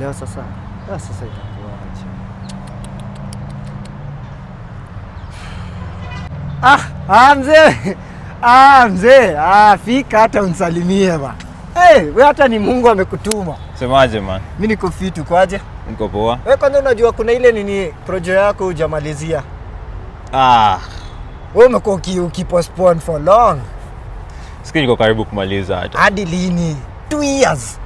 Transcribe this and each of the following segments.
Leo sasa itakuwaje? Mzee, fika hata unisalimie ba. Wewe hata ni Mungu amekutuma. Semaje man? Mimi niko fit, kwaje? Niko poa. Wewe kwanza unajua kuna ile nini project yako hujamalizia. Wewe umekuwa ukipostpone for long. Sikii niko karibu kumaliza hata. Hadi lini? 2 years.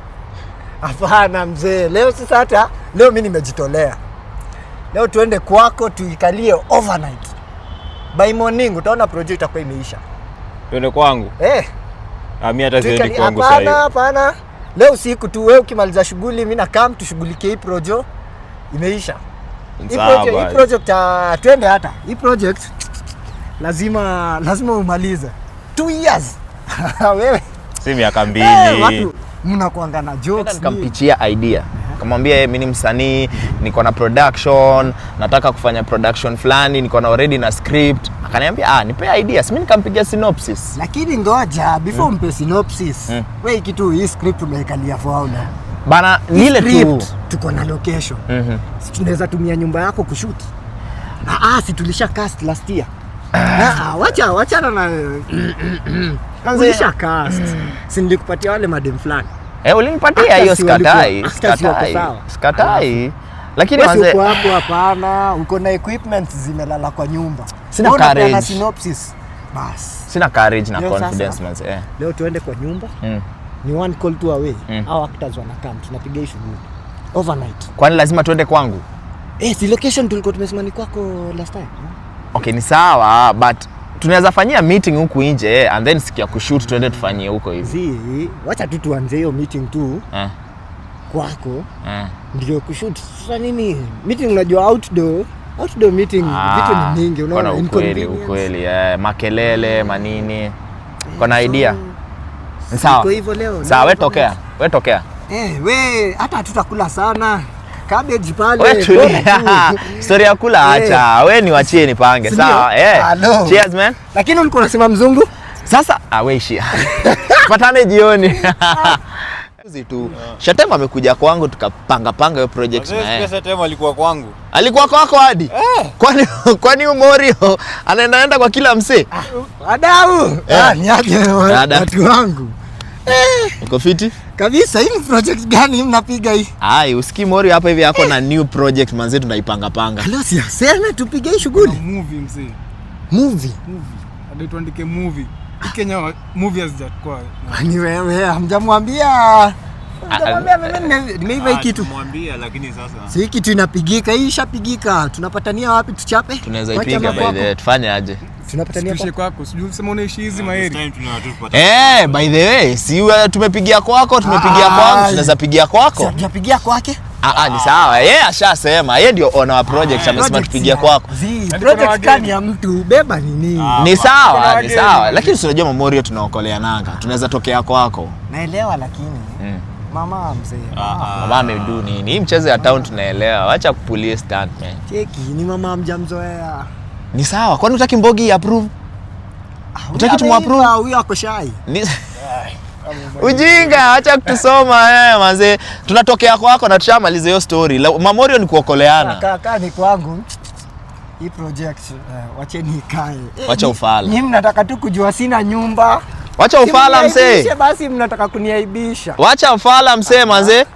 Hapana mzee, leo sasa hata leo mimi nimejitolea. Leo tuende kwako tuikalie overnight. By morning utaona project itakuwa imeisha. Tuende kwangu? Mimi hata siwezi kwangu sasa. Hapana. Leo usiku tu wewe ukimaliza shughuli mimi na come tushughulikie hii project imeisha. Hii project twende hata. Hii project lazima umalize. 2 years. Wewe si miaka 2. Watu mnakuanga na jokes. Nikampichia idea. Kamwambia mimi ni msanii, niko na production, nataka kufanya production fulani, niko na already na script. Akaniambia nipe ideas. Mimi nikampigia synopsis. Lakini ngoja before mpe synopsis. Wewe kitu hii script umeikalia fauna. Bana nile tu tuko na location. Tunaweza tumia nyumba yako kushoot. Si tulisha cast last year. Wacha na tulisha cast. Si nilikupatia wale madem fulani. Ulinipatia hiyo skatai. Lakini wewe uko hapo hapana, uko na equipment zimelala kwa nyumba. Sina courage. Na synopsis. Bas. Sina courage na confidence manze. Leo tuende kwa nyumba. Ni one call to away. Au actors wanakam, tunapiga hii shughuli. Overnight. Kwani lazima tuende kwangu? Si location tulikuwa tumesema ni kwako last time. Okay, ni sawa, but tunaweza fanyia meeting huku nje and then sikia kushoot tuende tufanyie huko hivi. Wacha tu tuanze hiyo meeting tu. Kwako. Ndio kushoot. Sasa nini? Meeting unajua outdoor meeting vitu ni mingi unaona ukweli makelele manini. Kuna idea? Ni sawa. Iko hivyo leo. Sawa, wewe tokea. Wewe hata tutakula sana. Cabbage pale. Wewe story ya kula acha. Wewe niwachie nipange. Sawa. Cheers man. Lakini ulikuwa unasema mzungu? Sasa wewe ishia. Patane jioni. Tu. Shatem amekuja kwangu tukapanga hiyo project na yeye. Shatem alikuwa kwangu. Alikuwa kwako hadi? Kwani Morio anaenda kwa kila msee? Wadau. Niaje watu wangu. Uko fiti? Kabisa. Hii project gani mnapiga hii? Usikii Morio hapa hivi yako na new project manze tunaipanga. Leo si aseme tupige hii shughuli. Movie mzee. Movie. Hadi tuandike movie. Kenya movie hazijakuwa. Kwani wewe hamjamwambia? Mimi nimeiva kitu. Tumwambia lakini sasa. Si kitu inapigika, hii ishapigika. Tunapatania wapi tuchape? Tunaweza ipiga by the way. Tufanye aje? Tunapatania kwako. Sijui sema unaishi hizi maheri. By the way, si tumepigia kwako, kwangu, tunaweza pigia kwako. Tunapigia kwake? Ni sawa. Yeye ashasema, yeye ndio owner wa project, amesema tupigia kwako. Project gani ya mtu beba nini? Ni sawa. Lakini unajua Morio tunaokolea nanga. Tunaweza tokea kwako. Naelewa lakini mama mzee. Mama amedu nini? Hii mchezo ya town tunaelewa. Acha kupulie stand man. Cheki, ni mama mjamzoea. Ni sawa. Kwani unataka Mbogi approve? Unataka tumapprove? Huyo ako shy. Ujinga, acha kutusoma manze. Tunatokea kwako na tushamaliza hiyo story. Mamorio ni kuokoleana. Kaka ni kwangu. Hii project wacheni ikae. Wacha ufala. Nyinyi mnataka tu kujua sina nyumba. Wacha ufala msee. Basi mnataka kuniaibisha. Wacha ufala msee manze.